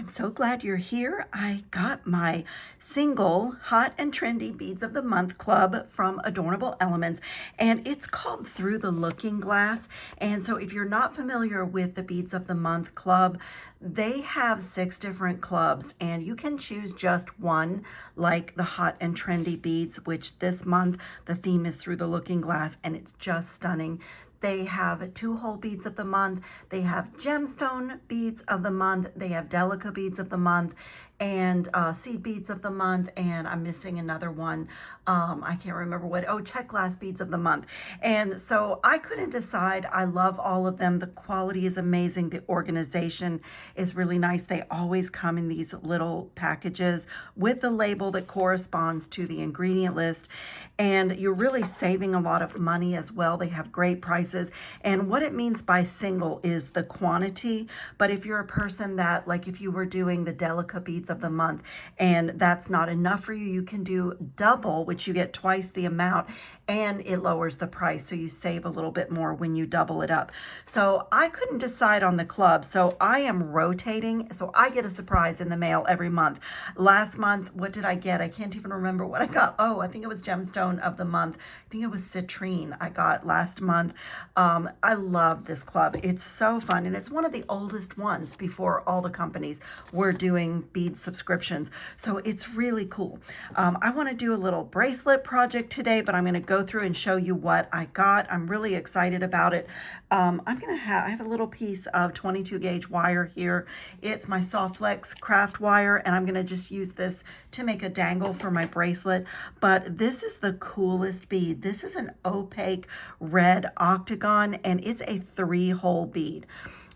I'm so glad you're here. I got my single Hot and Trendy Beads of the Month Club from Adornable Elements, and it's called Through the Looking Glass. And so if you're not familiar with the Beads of the Month Club, they have 6 different clubs, and you can choose just one, like the Hot and Trendy Beads, which this month the theme is Through the Looking Glass, and it's just stunning. They have 2 whole beads of the month. They have gemstone beads of the month. They have delica beads of the month and seed beads of the month. And I'm missing another one. I can't remember what. Oh, check glass beads of the month. And so I couldn't decide. I love all of them. The quality is amazing. The organization is really nice. They always come in these little packages with the label that corresponds to the ingredient list. And you're really saving a lot of money as well. They have great prices. And what it means by single is the quantity. But if you're a person that, like if you were doing the delica beads of the month and that's not enough for you, you can do double, which you get twice the amount, and it lowers the price. So you save a little bit more when you double it up. So I couldn't decide on the club. So I am rotating. So I get a surprise in the mail every month. Last month, what did I get? I can't even remember what I got. Oh, I think it was gemstone of the month. I think it was citrine I got last month. I love this club. It's so fun, and it's one of the oldest ones before all the companies were doing bead subscriptions. So it's really cool. I want to do a little bracelet project today, but I'm going to go through and show you what I got. I'm really excited about it. I have a little piece of 22 gauge wire here. It's my Soft Flex craft wire, and I'm going to just use this to make a dangle for my bracelet. But this is the coolest bead. This is an opaque red octagon, and it's a 3-hole bead.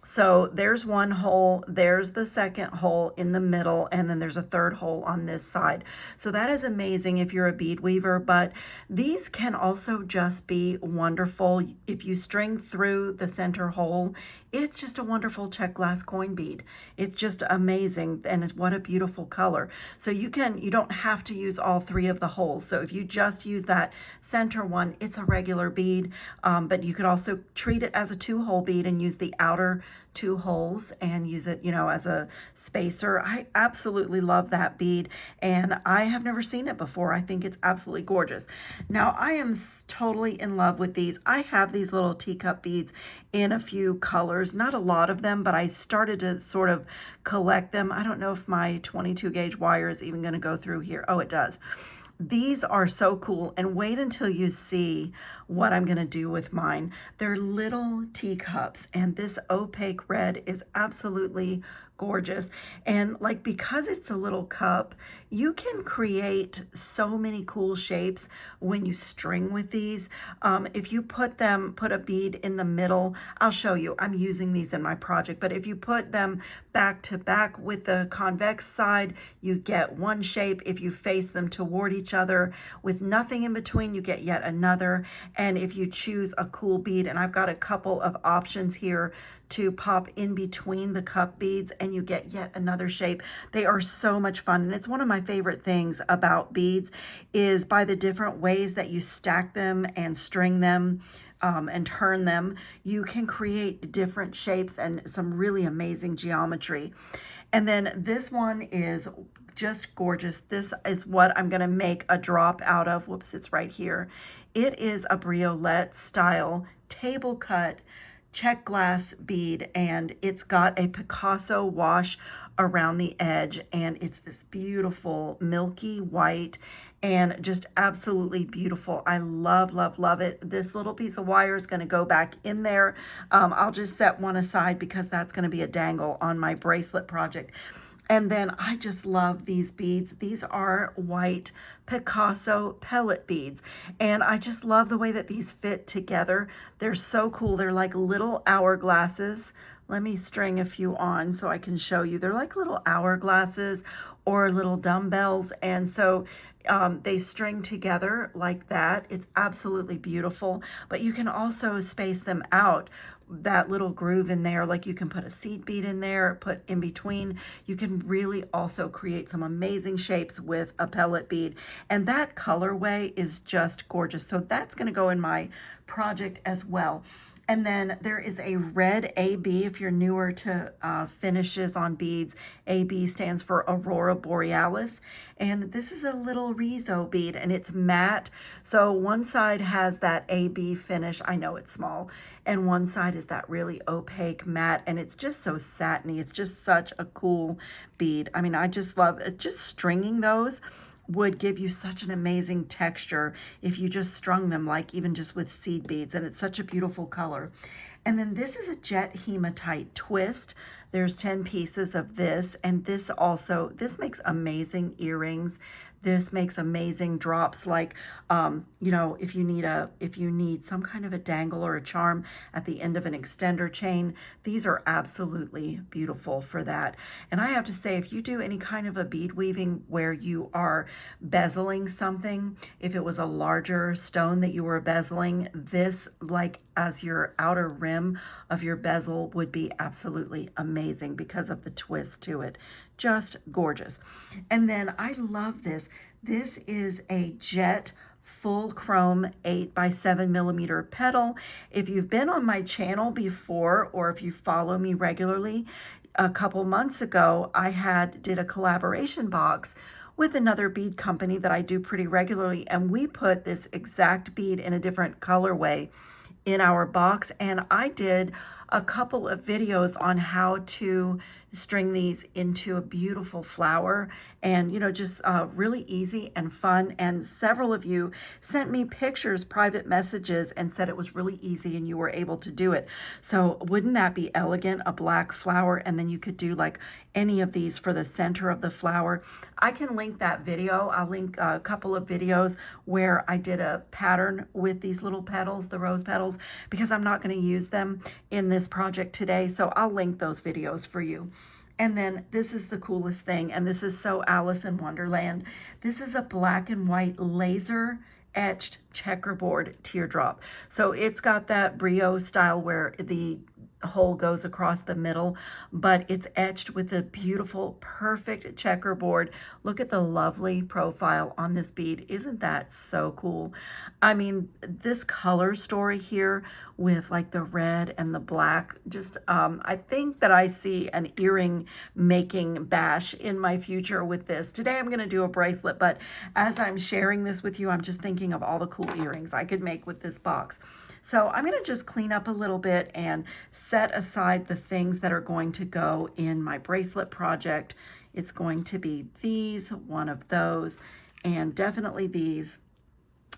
So there's one hole, there's the second hole in the middle, and then there's a third hole on this side. So that is amazing if you're a bead weaver, but these can also just be wonderful. If you string through the center hole, it's just a wonderful check glass coin bead. It's just amazing, and it's what a beautiful color. So you don't have to use all 3 of the holes. So if you just use that center one, it's a regular bead, but you could also treat it as a 2-hole bead and use the outer 2 holes and use it, as a spacer. I absolutely love that bead, and I have never seen it before. I think it's absolutely gorgeous. Now, I am totally in love with these. I have these little teacup beads in a few colors, not a lot of them, but I started to sort of collect them. I don't know if my 22 gauge wire is even going to go through here. Oh, it does. These are so cool, and wait until you see what I'm going to do with mine. They're little teacups, and this opaque red is absolutely gorgeous. And because it's a little cup, you can create so many cool shapes when you string with these. If you put a bead in the middle, I'll show you, I'm using these in my project, but if you put them back to back with the convex side, you get one shape. If you face them toward each other with nothing in between, you get yet another. And if you choose a cool bead, and I've got a couple of options here to pop in between the cup beads, and you get yet another shape. They are so much fun, and it's one of my favorite things about beads is by the different ways that you stack them and string them and turn them, you can create different shapes and some really amazing geometry. And then this one is just gorgeous. This is what I'm going to make a drop out of. Whoops, it's right here. It is a briolette style table cut check glass bead, and it's got a Picasso wash around the edge, and it's this beautiful milky white and just absolutely beautiful. I love, love, love it. This little piece of wire is going to go back in there. I'll just set one aside because that's going to be a dangle on my bracelet project. And then I just love these beads. These are white Picasso pellet beads. And I just love the way that these fit together. They're so cool. They're like little hourglasses. Let me string a few on so I can show you. They're like little hourglasses or little dumbbells. And so they string together like that. It's absolutely beautiful. But you can also space them out, that little groove in there, like you can put a seed bead in there, put in between. You can really also create some amazing shapes with a pellet bead, and that colorway is just gorgeous. So that's going to go in my project as well. And then there is a red AB. If you're newer to finishes on beads, AB stands for Aurora Borealis. And this is a little Rizo bead, and it's matte. So one side has that AB finish. I know it's small. And one side is that really opaque matte, and it's just so satiny. It's just such a cool bead. I mean, I just love it. Just stringing those would give you such an amazing texture if you just strung them, like even just with seed beads, and it's such a beautiful color. And then this is a jet hematite twist. There's 10 pieces of this, and this makes amazing earrings. This makes amazing drops, like you know, if you need some kind of a dangle or a charm at the end of an extender chain, these are absolutely beautiful for that. And I have to say, if you do any kind of a bead weaving where you are bezeling something, if it was a larger stone that you were bezeling, this, like as your outer rim of your bezel, would be absolutely amazing because of the twist to it. Just gorgeous. And then I love this. This is a jet full chrome 8x7mm petal. If you've been on my channel before, or if you follow me regularly, a couple months ago, I did a collaboration box with another bead company that I do pretty regularly, and we put this exact bead in a different colorway in our box, and I did a couple of videos on how to string these into a beautiful flower, and you know, just really easy and fun. And several of you sent me pictures, private messages, and said it was really easy and you were able to do it. So wouldn't that be elegant? A black flower, and then you could do like any of these for the center of the flower. I can link that video. I'll link a couple of videos where I did a pattern with these little petals, the rose petals, because I'm not going to use them in this project today. So I'll link those videos for you. And then this is the coolest thing, and this is so Alice in Wonderland. This is a black and white laser etched checkerboard teardrop. So it's got that brio style where the hole goes across the middle, but it's etched with a beautiful, perfect checkerboard. Look at the lovely profile on this bead. Isn't that so cool? I mean, this color story here with like the red and the black, just I think that I see an earring making bash in my future with this. Today I'm going to do a bracelet, but as I'm sharing this with you, I'm just thinking of all the cool earrings I could make with this box. So I'm going to just clean up a little bit and set aside the things that are going to go in my bracelet project. It's going to be these, one of those, and definitely these.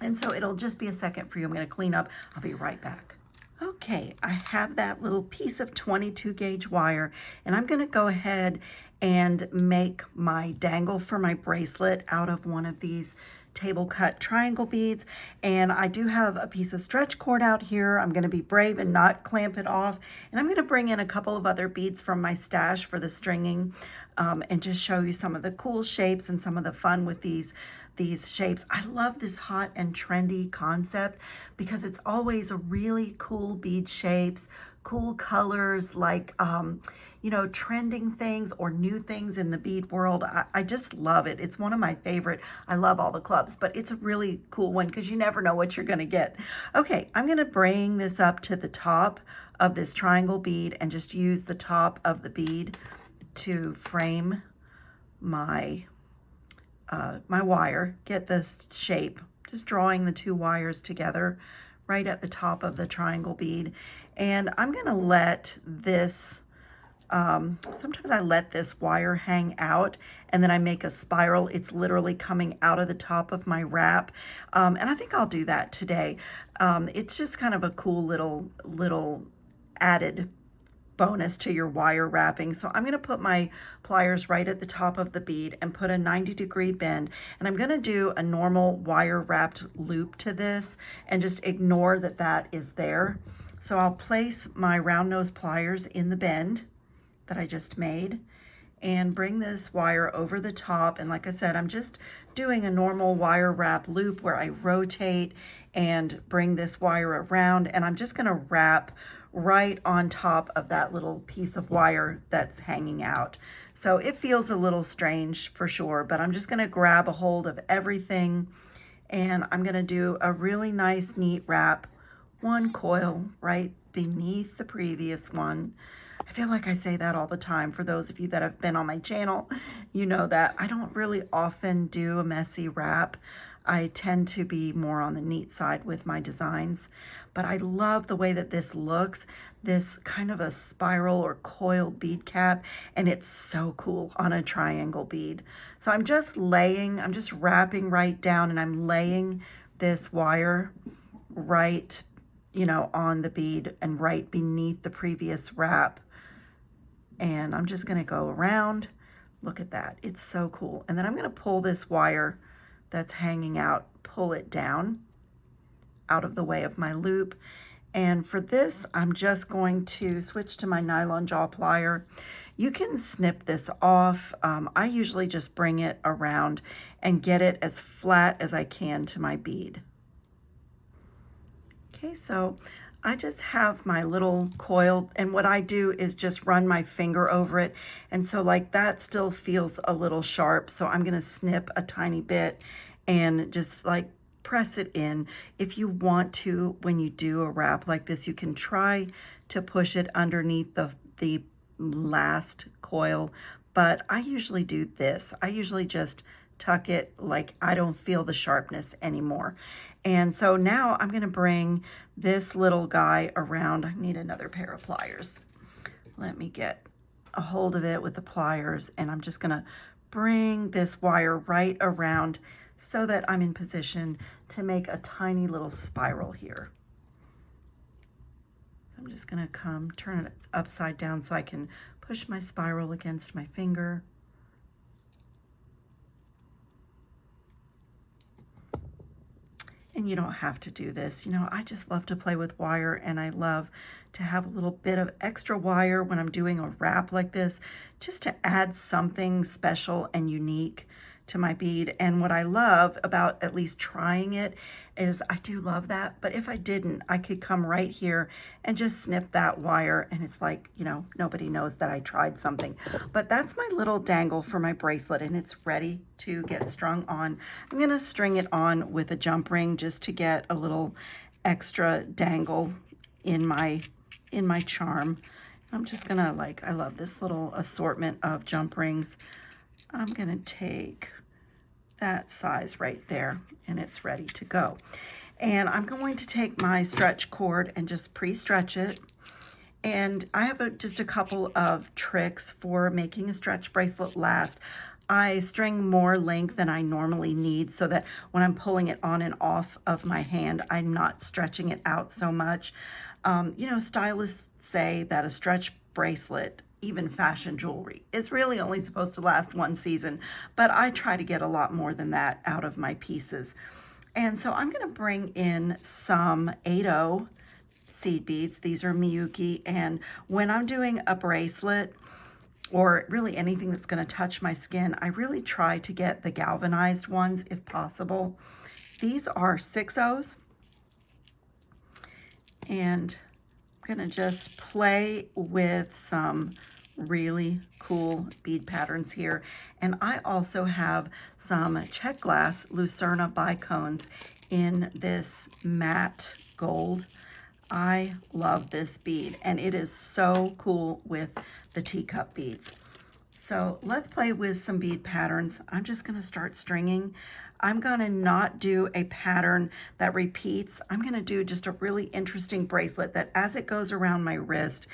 And so it'll just be a second for you. I'm going to clean up. I'll be right back. Okay, I have that little piece of 22 gauge wire, and I'm going to go ahead and make my dangle for my bracelet out of one of these table cut triangle beads. And I do have a piece of stretch cord out here. I'm going to be brave and not clamp it off, and I'm going to bring in a couple of other beads from my stash for the stringing, and just show you some of the cool shapes and some of the fun with these shapes. I love this hot and trendy concept because it's always really cool bead shapes, cool colors, like you know, trending things or new things in the bead world. I just love it. It's one of my favorite. I love all the clubs, but it's a really cool one because you never know what you're going to get. Okay, I'm going to bring this up to the top of this triangle bead and just use the top of the bead to frame my my wire. Get this shape, just drawing the two wires together right at the top of the triangle bead. And I'm going to let this sometimes I let this wire hang out and then I make a spiral. It's literally coming out of the top of my wrap. And I think I'll do that today. It's just kind of a cool little added bonus to your wire wrapping. So I'm going to put my pliers right at the top of the bead and put a 90-degree bend. And I'm going to do a normal wire wrapped loop to this and just ignore that that is there. So I'll place my round nose pliers in the bend that I just made and bring this wire over the top. And like I said, I'm just doing a normal wire wrap loop where I rotate and bring this wire around, and I'm just going to wrap right on top of that little piece of wire that's hanging out. So it feels a little strange for sure, but I'm just going to grab a hold of everything and I'm going to do a really nice neat wrap one coil right beneath the previous one. I feel like I say that all the time. For those of you that have been on my channel, you know that I don't really often do a messy wrap. I tend to be more on the neat side with my designs, but I love the way that this looks, this kind of a spiral or coil bead cap, and it's so cool on a triangle bead. So I'm just wrapping right down, and I'm laying this wire right, on the bead and right beneath the previous wrap. And I'm just gonna go around. Look at that, it's so cool. And then I'm gonna pull this wire that's hanging out, pull it down out of the way of my loop. And for this, I'm just going to switch to my nylon jaw plier. You can snip this off. I usually just bring it around and get it as flat as I can to my bead. Okay, so I just have my little coil, and what I do is just run my finger over it. And so like that still feels a little sharp. So I'm gonna snip a tiny bit and just like press it in. If you want to, when you do a wrap like this, you can try to push it underneath the last coil, but I usually do this. I usually just tuck it, like I don't feel the sharpness anymore. And so now I'm gonna bring this little guy around. I need another pair of pliers. Let me get a hold of it with the pliers, and I'm just gonna bring this wire right around so that I'm in position to make a tiny little spiral here. So I'm just gonna turn it upside down so I can push my spiral against my finger. And you don't have to do this. I just love to play with wire, and I love to have a little bit of extra wire when I'm doing a wrap like this, just to add something special and unique to my bead. And what I love about at least trying it is I do love that, but if I didn't, I could come right here and just snip that wire, and it's like, nobody knows that I tried something. But that's my little dangle for my bracelet, and it's ready to get strung on. I'm gonna string it on with a jump ring just to get a little extra dangle in my charm. I'm just gonna, I love this little assortment of jump rings. I'm gonna take that size right there, and it's ready to go. And I'm going to take my stretch cord and just pre-stretch it. And I have just a couple of tricks for making a stretch bracelet last. I string more length than I normally need so that when I'm pulling it on and off of my hand, I'm not stretching it out so much. Stylists say that a stretch bracelet, even fashion jewelry, is really only supposed to last one season, but I try to get a lot more than that out of my pieces. And so I'm going to bring in some 8/0 seed beads. These are Miyuki, and when I'm doing a bracelet, or really anything that's going to touch my skin, I really try to get the galvanized ones if possible. These are 6/0s, and I'm going to just play with some really cool bead patterns here. And I also have some check glass Lucerna bicones in this matte gold. I love this bead, and it is so cool with the teacup beads. So let's play with some bead patterns. I'm just gonna start stringing. I'm gonna not do a pattern that repeats. I'm gonna do just a really interesting bracelet that as it goes around my wrist,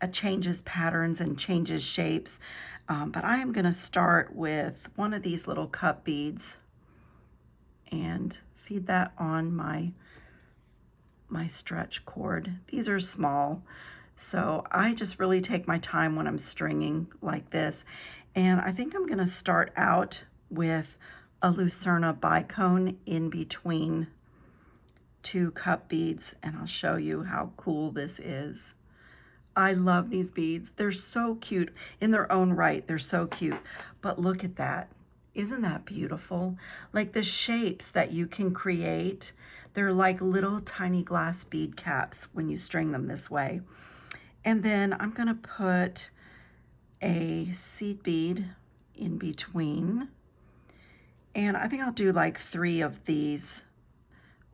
it changes patterns and changes shapes. But I am gonna start with one of these little cup beads and feed that on my stretch cord. These are small, so I just really take my time when I'm stringing like this. And I think I'm gonna start out with a Lucerna bicone in between two cup beads, and I'll show you how cool this is. I love these beads. They're so cute in their own right. They're so cute, but look at that. Isn't that beautiful? Like the shapes that you can create, they're like little tiny glass bead caps when you string them this way. And then I'm gonna put a seed bead in between. And I think I'll do like 3 of these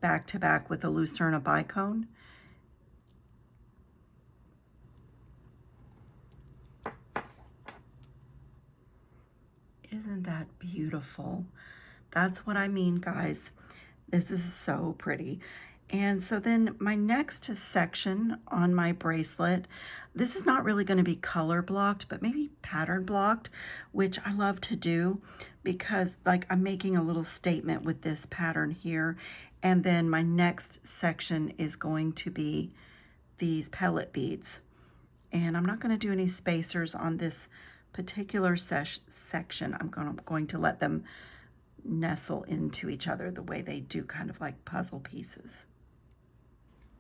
back to back with a Lucerna bicone. Isn't that beautiful? That's what I mean, guys. This is so pretty. And so then my next section on my bracelet, this is not really going to be color blocked, but maybe pattern blocked, which I love to do because like I'm making a little statement with this pattern here. And then my next section is going to be these pellet beads. And I'm not going to do any spacers on this particular section. I'm going to let them nestle into each other the way they do, kind of like puzzle pieces.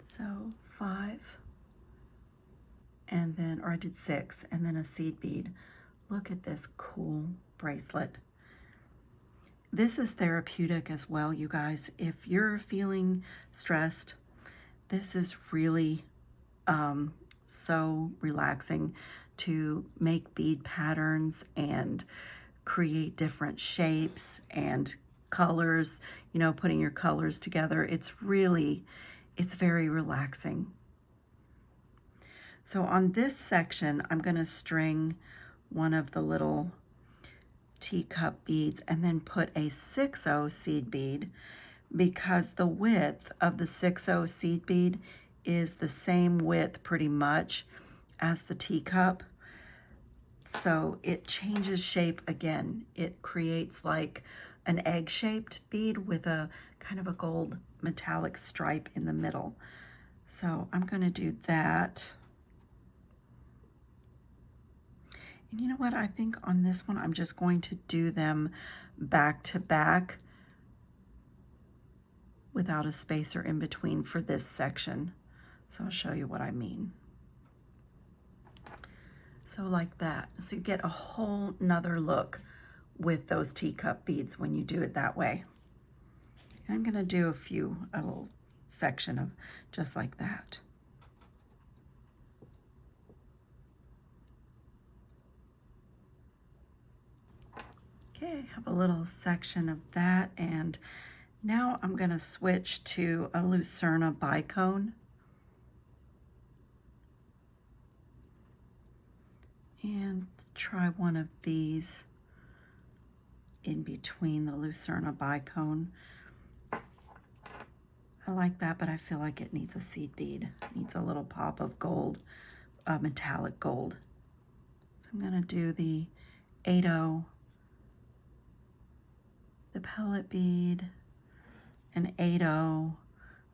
So 5, and then, or I did 6, and then a seed bead. Look at this cool bracelet. This is therapeutic as well, you guys. If you're feeling stressed, this is really so relaxing to make bead patterns and create different shapes and colors, you know, putting your colors together. It's very relaxing. So on this section, I'm going to string one of the little teacup beads and then put a 6/0 seed bead, because the width of the 6/0 seed bead is the same width pretty much as the teacup. So it changes shape again. It creates like an egg-shaped bead with a kind of a gold metallic stripe in the middle. So I'm going to do that. And you know what? I think on this one, I'm just going to do them back to back without a spacer in between for this section. So I'll show you what I mean. So like that. So you get a whole nother look with those teacup beads when you do it that way. And I'm going to do a little section of just like that. Okay, I have a little section of that, and now I'm going to switch to a Lucerna bicone. And try one of these in between the Lucerna bicone. I like that, but I feel like it needs a seed bead. It needs a little pop of gold, metallic gold. So I'm going to do the 8/0, the pellet bead, an 8/0,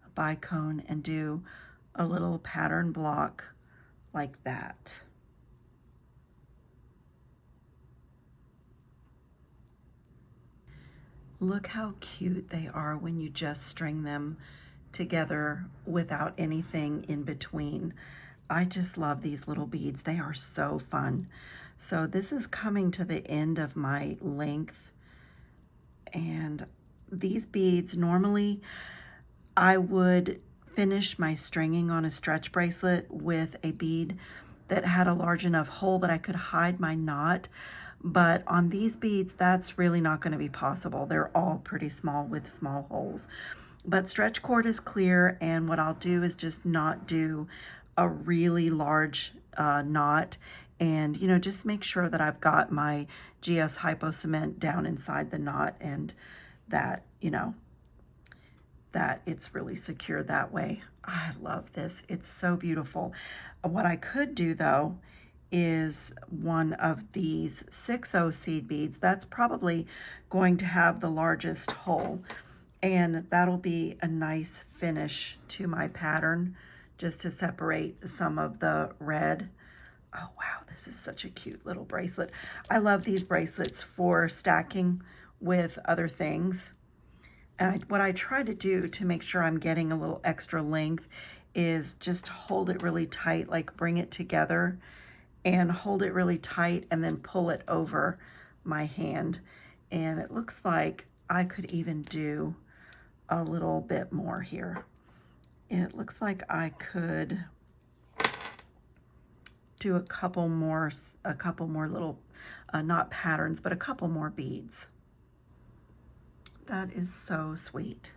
a bicone, and do a little pattern block like that. Look how cute they are when you just string them together without anything in between. I just love these little beads. They are so fun. So this is coming to the end of my length. And these beads, normally I would finish my stringing on a stretch bracelet with a bead that had a large enough hole that I could hide my knot. But on these beads, that's really not going to be possible. They're all pretty small with small holes. But stretch cord is clear, and what I'll do is just not do a really large knot, and you know, just make sure that I've got my GS Hypo Cement down inside the knot, and that, you know, that it's really secure that way. I love this. It's so beautiful. What I could do though is one of these 6/0 seed beads. That's probably going to have the largest hole, and that'll be a nice finish to my pattern, just to separate some of the red. Oh wow, this is such a cute little bracelet. I love these bracelets for stacking with other things. And what I try to do to make sure I'm getting a little extra length is just hold it really tight, like bring it together and hold it really tight and then pull it over my hand. And it looks like I could even do a little bit more here. It looks like I could do a couple more little, not patterns, but a couple more beads. That is so sweet.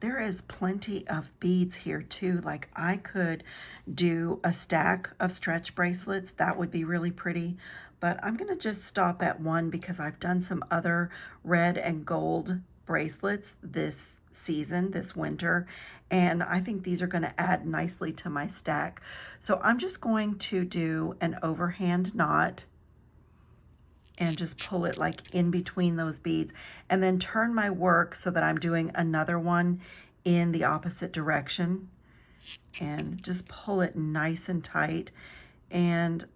There is plenty of beads here too. Like I could do a stack of stretch bracelets. That would be really pretty. but I'm gonna just stop at one because I've done some other red and gold bracelets this season, this winter, and I think these are gonna add nicely to my stack. So I'm just going to do an overhand knot and just pull it like in between those beads, and then turn my work so that I'm doing another one in the opposite direction, and just pull it nice and tight. And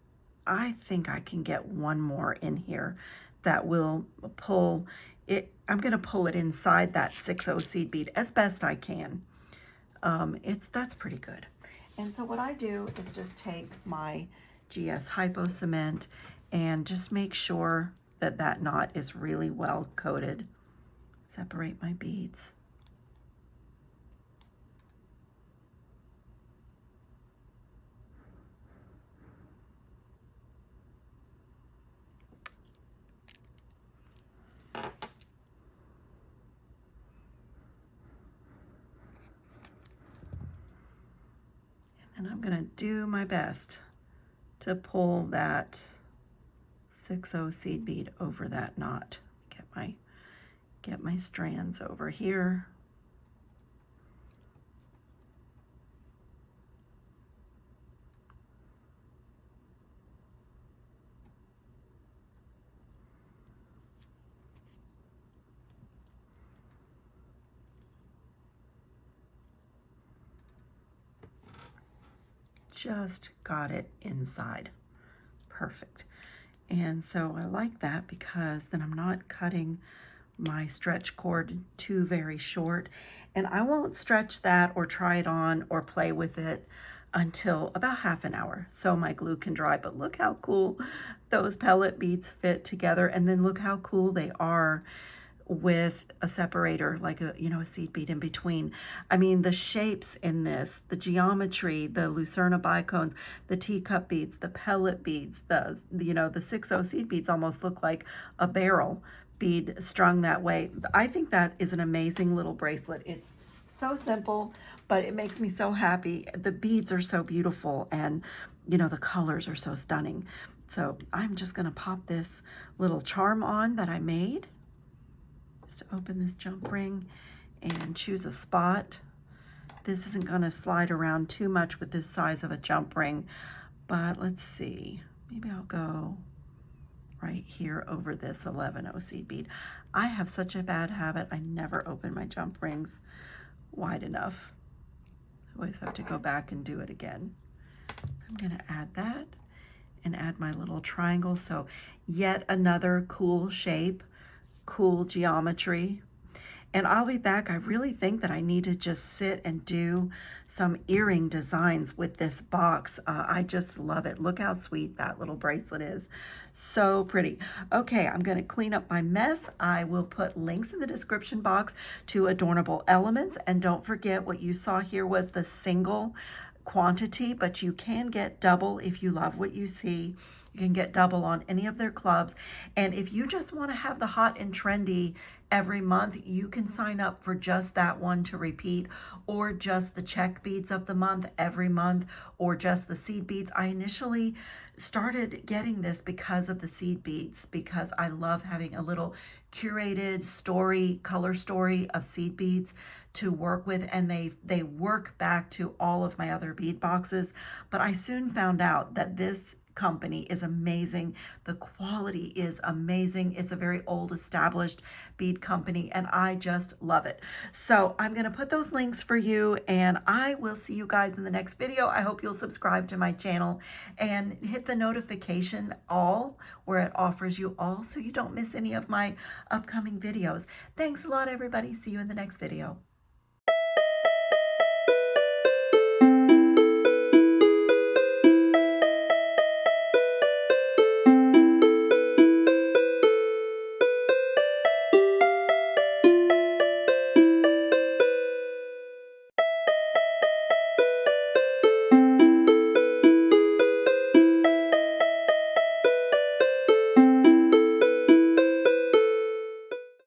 I think I can get one more in here that will pull it. I'm going to pull it inside that 6/0 seed bead as best I can. That's pretty good. And so what I do is just take my GS Hypo Cement and just make sure that that knot is really well coated. Separate my beads. And I'm going to do my best to pull that 6/0 seed bead over that knot. Get my strands over here. Just got it inside. Perfect. And so I like that because then I'm not cutting my stretch cord too very short, and I won't stretch that or try it on or play with it until about half an hour so my glue can dry. But look how cool those pellet beads fit together, and then look how cool they are with a separator, like a, you know, a seed bead in between. I mean, the shapes in this, the geometry, the Lucerna bicones, the teacup beads, the pellet beads, the you know, the 6/0 seed beads almost look like a barrel bead strung that way. I think that is an amazing little bracelet. It's so simple, but it makes me so happy. The beads are so beautiful, and you know, the colors are so stunning. So I'm just gonna pop this little charm on that I made. Just open this jump ring and choose a spot. This isn't going to slide around too much with this size of a jump ring, but let's see. Maybe I'll go right here over this 11/0 seed bead. I have such a bad habit. I never open my jump rings wide enough. I always have to go back and do it again. So I'm going to add that and add my little triangle. So yet another cool shape, cool geometry. And I'll be back. I really think that I need to just sit and do some earring designs with this box. I just love it. Look how sweet that little bracelet is. So pretty. Okay, I'm going to clean up my mess. I will put links in the description box to Adornable Elements. And don't forget, what you saw here was the single quantity, but you can get double if you love what you see. You can get double on any of their clubs. And if you just want to have the hot and trendy every month, you can sign up for just that one to repeat, or just the check beads of the month every month, or just the seed beads. I initially started getting this because of the seed beads, because I love having a little curated story, color story of seed beads to work with, and they work back to all of my other bead boxes. But I soon found out that this company is amazing. The quality is amazing. It's a very old established bead company, and I just love it. So I'm going to put those links for you, and I will see you guys in the next video. I hope you'll subscribe to my channel and hit the notification all, where it offers you all, so you don't miss any of my upcoming videos. Thanks a lot, everybody. See you in the next video.